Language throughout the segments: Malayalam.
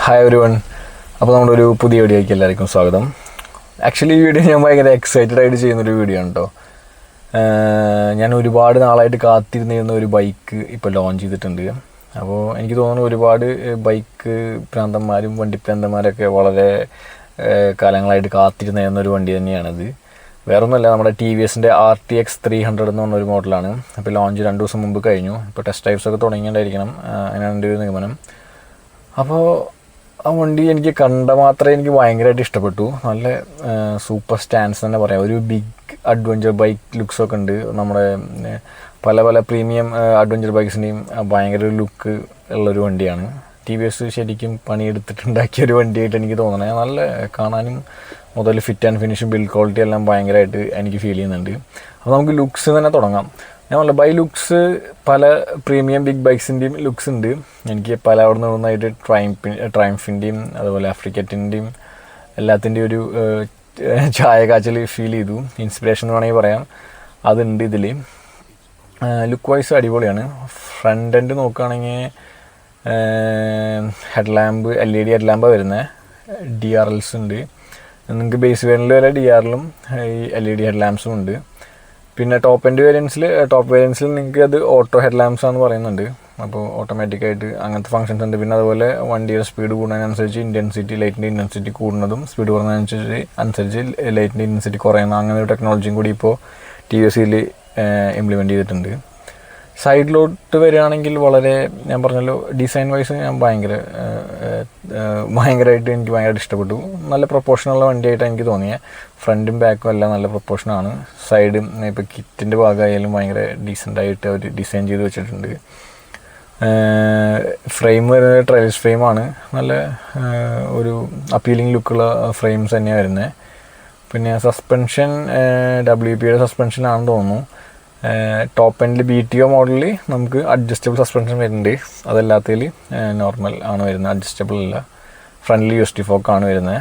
Hi every one. അപ്പോൾ നമ്മളൊരു പുതിയ വീഡിയോയ്ക്ക് എല്ലാവർക്കും സ്വാഗതം. ആക്ച്വലി ഈ വീഡിയോ ഞാൻ ഭയങ്കര എക്സൈറ്റഡ് ആയിട്ട് ചെയ്യുന്നൊരു വീഡിയോ ആണ് കേട്ടോ. ഞാൻ ഒരുപാട് നാളായിട്ട് കാത്തിരുന്നിരുന്ന ഒരു ബൈക്ക് ഇപ്പോൾ ലോഞ്ച് ചെയ്തിട്ടുണ്ട്. അപ്പോൾ എനിക്ക് തോന്നുന്നു ഒരുപാട് ബൈക്ക് ഭ്രാന്തന്മാരും വണ്ടി ഭ്രാന്തന്മാരൊക്കെ വളരെ കാലങ്ങളായിട്ട് കാത്തിരുന്നിരുന്നൊരു വണ്ടി തന്നെയാണത്. വേറൊന്നുമല്ല, നമ്മുടെ ടി വി എസിൻ്റെ RTX 300 എന്ന് പറഞ്ഞൊരു മോഡലാണ്. അപ്പോൾ ലോഞ്ച് 2 ദിവസം മുമ്പ് കഴിഞ്ഞു. ഇപ്പോൾ ടെസ്റ്റ് ഡ്രൈവ്സൊക്കെ തുടങ്ങിയിട്ടുണ്ടായിരിക്കണം, അങ്ങനെയാണ് എൻ്റെ ഒരു നിഗമനം. അപ്പോൾ ആ വണ്ടി എനിക്ക് കണ്ട മാത്രമേ എനിക്ക് ഭയങ്കരമായിട്ട് ഇഷ്ടപ്പെട്ടു. നല്ല സൂപ്പർ സ്റ്റാൻഡ്സ് തന്നെ പറയാം. ഒരു ബിഗ് അഡ്വഞ്ചർ ബൈക്ക് ലുക്സൊക്കെ ഉണ്ട്. നമ്മുടെ പല പല പ്രീമിയം അഡ്വഞ്ചർ ബൈക്സിൻ്റെയും ഭയങ്കര ഒരു ലുക്ക് ഉള്ളൊരു വണ്ടിയാണ്. TVS ശരിക്കും പണിയെടുത്തിട്ടുണ്ടാക്കിയ ഒരു വണ്ടിയായിട്ട് എനിക്ക് തോന്നണേ. നല്ല കാണാനും മുതൽ fit and finish build quality എല്ലാം ഭയങ്കരമായിട്ട് എനിക്ക് ഫീൽ ചെയ്യുന്നുണ്ട്. അപ്പോൾ നമുക്ക് ലുക്സ് തന്നെ തുടങ്ങാം. ഞാൻ പറഞ്ഞ ബൈ ലുക്സ് പല പ്രീമിയം ബിഗ് ബൈക്സിൻ്റെയും ലുക്സ് ഉണ്ട്. എനിക്ക് പല അവിടെ നിന്നായിട്ട് ട്രയംഫിൻ്റെയും അതുപോലെ ആഫ്രിക്കറ്റിൻ്റെയും എല്ലാത്തിൻ്റെയും ഒരു ചായ കാച്ചൽ ഫീൽ ചെയ്തു. ഇൻസ്പിറേഷൻ എന്ന് വേണമെങ്കിൽ പറയാം, അതുണ്ട് ഇതിൽ. ലുക്ക് വൈസ് അടിപൊളിയാണ്. ഫ്രണ്ട് എൻഡ് നോക്കുകയാണെങ്കിൽ ഹെഡ്ലാമ്പ് LED ഹെഡ്ലാമ്പാണ് വരുന്നത്. DRLs ഉണ്ട്. നിങ്ങൾക്ക് ബേസ് വേരിയൻറ്റിൽ വരെ DRLും ഈ LED ഹെഡ്ലാമ്പ്സും ഉണ്ട്. പിന്നെ ടോപ്പ് വേരിയൻസിൽ നിങ്ങൾക്ക് അത് ഓട്ടോ ഹെഡ്ലാമ്പ്സ് ആണെന്ന് പറയുന്നുണ്ട്. അപ്പോൾ ഓട്ടോമാറ്റിക്കായിട്ട് അങ്ങനത്തെ ഫങ്ഷൻസ് ഉണ്ട്. പിന്നെ അതുപോലെ വണ്ടിയുടെ സ്പീഡ് കൂടുന്നതിനനുസരിച്ച് ലൈറ്റിൻ്റെ ഇൻറ്റൻസിറ്റി കൂടുന്നതും സ്പീഡ് കുറഞ്ഞതിനനുസരിച്ച് ലൈറ്റിൻ്റെ ഇൻറ്റൻസിറ്റി കുറയുന്ന അങ്ങനെ ഒരു ടെക്നോളജിയും കൂടി ഇപ്പോൾ TVSയിൽ ഇംപ്ലിമെൻറ്റ് ചെയ്തിട്ടുണ്ട്. സൈഡിലോട്ട് വരികയാണെങ്കിൽ വളരെ, ഞാൻ പറഞ്ഞല്ലോ, ഡിസൈൻ വൈസ് ഞാൻ ഭയങ്കരമായിട്ട് എനിക്ക് ഭയങ്കരമായിട്ട് ഇഷ്ടപ്പെട്ടു. നല്ല പ്രൊപ്പോർഷനുള്ള വണ്ടിയായിട്ടാണ് എനിക്ക് തോന്നിയത്. ഫ്രണ്ടും ബാക്കും എല്ലാം നല്ല പ്രൊപ്പോർഷനാണ്. സൈഡും ഇപ്പോൾ കിറ്റിൻ്റെ ഭാഗമായാലും ഭയങ്കര ഡീസൻ്റായിട്ട് അവർ ഡിസൈൻ ചെയ്ത് വെച്ചിട്ടുണ്ട്. ഫ്രെയിം വരുന്നത് ട്രയൽസ് ഫ്രെയിമാണ്. നല്ല ഒരു അപ്പീലിംഗ് ലുക്കുള്ള ഫ്രെയിംസ് തന്നെയാണ് വരുന്നത്. പിന്നെ സസ്പെൻഷൻ WPയുടെ സസ്പെൻഷനാണെന്ന് തോന്നുന്നു. ടോപ്പ് എൻഡിൽ BTO മോഡലിൽ നമുക്ക് അഡ്ജസ്റ്റബിൾ സസ്പെൻഷൻ വരുന്നുണ്ട്. അതല്ലാത്തതിൽ നോർമൽ ആണ് വരുന്നത്, അഡ്ജസ്റ്റബിൾ അല്ല. ഫ്രണ്ട്ലി USD ഫോക്കാണ് വരുന്നത്.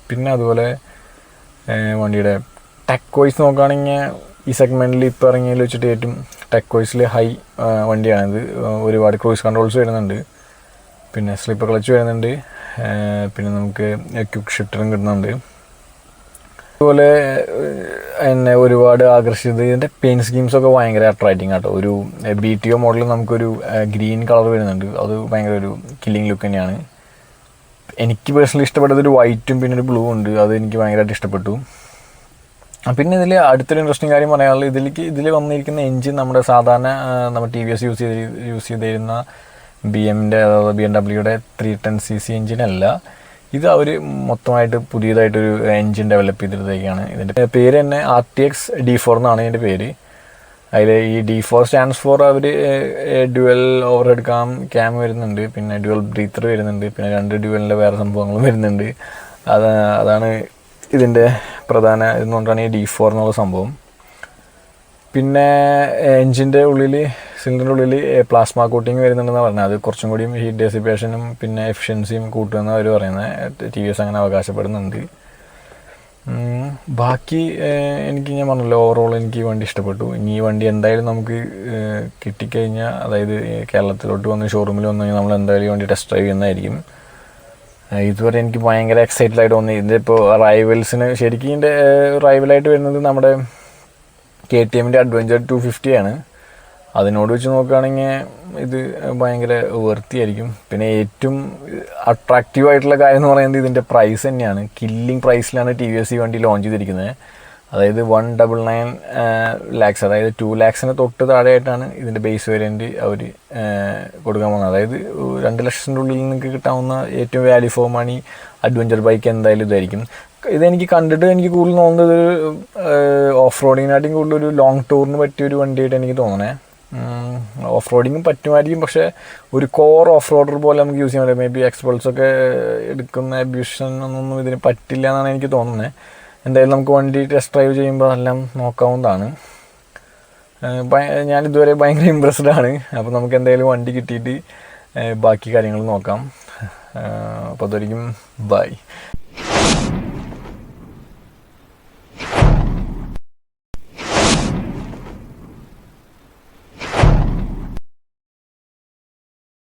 പിന്നെ അതുപോലെ വണ്ടിയുടെ ടെക് വൈസ് നോക്കുകയാണെങ്കിൽ ഈ സെഗ്മെൻറ്റിൽ ഇപ്പോൾ ഇറങ്ങിയതിൽ വെച്ചിട്ട് ഏറ്റവും ടെക് വൈസിൽ ഹൈ വണ്ടിയാണിത്. ഒരുപാട് ക്രൂയിസ് കൺട്രോൾസ് വരുന്നുണ്ട്. പിന്നെ സ്ലിപ്പർ ക്ലച്ച് വരുന്നുണ്ട്. പിന്നെ നമുക്ക് ക്വിക്ക് ഷിഫ്റ്ററും കിട്ടുന്നുണ്ട്. അതുപോലെ എന്നെ ഒരുപാട് ആകർഷിച്ചത് ഇതിൻ്റെ പെയിൻറ്റ് സ്കീംസൊക്കെ ഭയങ്കര അട്രാക്റ്റിംഗ് ആട്ടോ. ഒരു BTO മോഡലിൽ നമുക്കൊരു ഗ്രീൻ കളർ വരുന്നുണ്ട്. അത് ഭയങ്കര ഒരു കില്ലിങ് ലുക്ക് തന്നെയാണ്. എനിക്ക് പേഴ്സണലി ഇഷ്ടപ്പെട്ടത് ഒരു വൈറ്റും പിന്നെ ഒരു ബ്ലൂ ഉണ്ട്. അത് എനിക്ക് ഭയങ്കരമായിട്ട് ഇഷ്ടപ്പെട്ടു. പിന്നെ ഇതിൽ അടുത്തൊരു ഇൻട്രസ്റ്റിംഗ് കാര്യം പറയാനുള്ളത്, ഇതിൽ വന്നിരിക്കുന്ന എൻജിൻ നമ്മുടെ സാധാരണ നമ്മൾ TVS യൂസ് ചെയ്തിരുന്ന BMWയുടെ 310cc എൻജിനല്ല. ഇത് അവർ മൊത്തമായിട്ട് പുതിയതായിട്ടൊരു എൻജിൻ ഡെവലപ്പ് ചെയ്തിട്ടേക്കാണ്. ഇതിൻ്റെ പേര് തന്നെ RTX D4 എന്നാണ് ഇതിൻ്റെ പേര്. അതിൽ ഈ D4 സ്റ്റാൻഡ്സ് ഫോർ അവർ ഡ്യുവൽ ഓവർഹെഡ് ക്യാം വരുന്നുണ്ട്. പിന്നെ ഡ്യുവൽ ബ്രീത്തർ വരുന്നുണ്ട്. പിന്നെ 2 ഡ്യുവലിൻ്റെ വേറെ സംഭവങ്ങളും വരുന്നുണ്ട്. അതാണ് ഇതിൻ്റെ പ്രധാന ഇതുകൊണ്ടാണ് ഈ D4 എന്നുള്ള സംഭവം. പിന്നെ സിലിണ്ടറിൻ്റെ ഉള്ളിൽ പ്ലാസ്മ കോട്ടിങ് വരുന്നുണ്ടെന്നാണ് പറഞ്ഞത്. അത് കുറച്ചും കൂടിയും ഹീറ്റ് ഡെസിപ്പേഷനും പിന്നെ എഫിഷ്യൻസിയും കൂട്ടുമെന്നാണ് അവർ പറയുന്നത്. TVS അങ്ങനെ അവകാശപ്പെടുന്നുണ്ട്. ബാക്കി ഞാൻ പറഞ്ഞല്ലോ, ഓവറോൾ എനിക്ക് ഈ വണ്ടി ഇഷ്ടപ്പെട്ടു. ഇനി ഈ വണ്ടി എന്തായാലും നമുക്ക് കിട്ടിക്കഴിഞ്ഞാൽ, അതായത് കേരളത്തിലോട്ട് വന്ന് ഷോറൂമിൽ വന്നു കഴിഞ്ഞാൽ നമ്മൾ എന്തായാലും ഈ വണ്ടി ടെസ്റ്റ് ഡ്രൈവ് ചെയ്യുന്നതായിരിക്കും. ഇതുവരെ എനിക്ക് ഭയങ്കര എക്സൈറ്റഡ് ആയിട്ട് തോന്നി. ഇതിൻ്റെ ഇപ്പോൾ റൈവൽസിന് ശരിക്കും ഇതിൻ്റെ റൈവലായിട്ട് വരുന്നത് നമ്മുടെ KTMൻ്റെ അഡ്വഞ്ചർ 250 ആണ്. അതിനോട് വെച്ച് നോക്കുകയാണെങ്കിൽ ഇത് ഭയങ്കര വൃത്തിയായിരിക്കും. പിന്നെ ഏറ്റവും അട്രാക്റ്റീവ് ആയിട്ടുള്ള കാര്യം എന്ന് പറയുന്നത് ഇതിൻ്റെ പ്രൈസ് തന്നെയാണ്. കില്ലിങ് പ്രൈസിലാണ് TVS ഈ വണ്ടി ലോഞ്ച് ചെയ്തിരിക്കുന്നത്. അതായത് 199 lakhs, അതായത് 2 lakhsന് തൊട്ട് താഴെയായിട്ടാണ് ഇതിൻ്റെ ബേസ് വേരിയൻറ്റ് അവർ കൊടുക്കാൻ പോകുന്നത്. അതായത് 2 ലക്ഷത്തിൻ്റെ ഉള്ളിൽ നിങ്ങൾക്ക് കിട്ടാവുന്ന ഏറ്റവും value for money adventure bike എന്തായാലും ഇതായിരിക്കും. ഇതെനിക്ക് കണ്ടിട്ട് എനിക്ക് കൂടുതൽ തോന്നുന്നത് ഓഫ് റോഡിങ്ങിനായിട്ടും കൂടുതൽ ഒരു ലോങ് ടൂറിന് പറ്റിയൊരു വണ്ടിയായിട്ട് എനിക്ക് തോന്നണേ. ഓഫ് റോഡിങ്ങും പറ്റുമായിരിക്കും, പക്ഷേ ഒരു കോർ ഓഫ് റോഡർ പോലെ നമുക്ക് യൂസ് ചെയ്യാൻ പറ്റും. മേ ബി എക്സ്പൾസൊക്കെ എടുക്കുന്ന അബ്യൂഷൻ ഒന്നും ഇതിന് പറ്റില്ല എന്നാണ് എനിക്ക് തോന്നുന്നത്. എന്തായാലും നമുക്ക് വണ്ടി ടെസ്റ്റ് ഡ്രൈവ് ചെയ്യുമ്പോൾ എല്ലാം നോക്കാവുന്നതാണ്. ഞാനിതുവരെ ഭയങ്കര ഇമ്പ്രസ്ഡ് ആണ്. അപ്പോൾ നമുക്ക് എന്തായാലും വണ്ടി കിട്ടിയിട്ട് ബാക്കി കാര്യങ്ങൾ നോക്കാം. അപ്പോൾ അതൊരിക്കും ബൈ.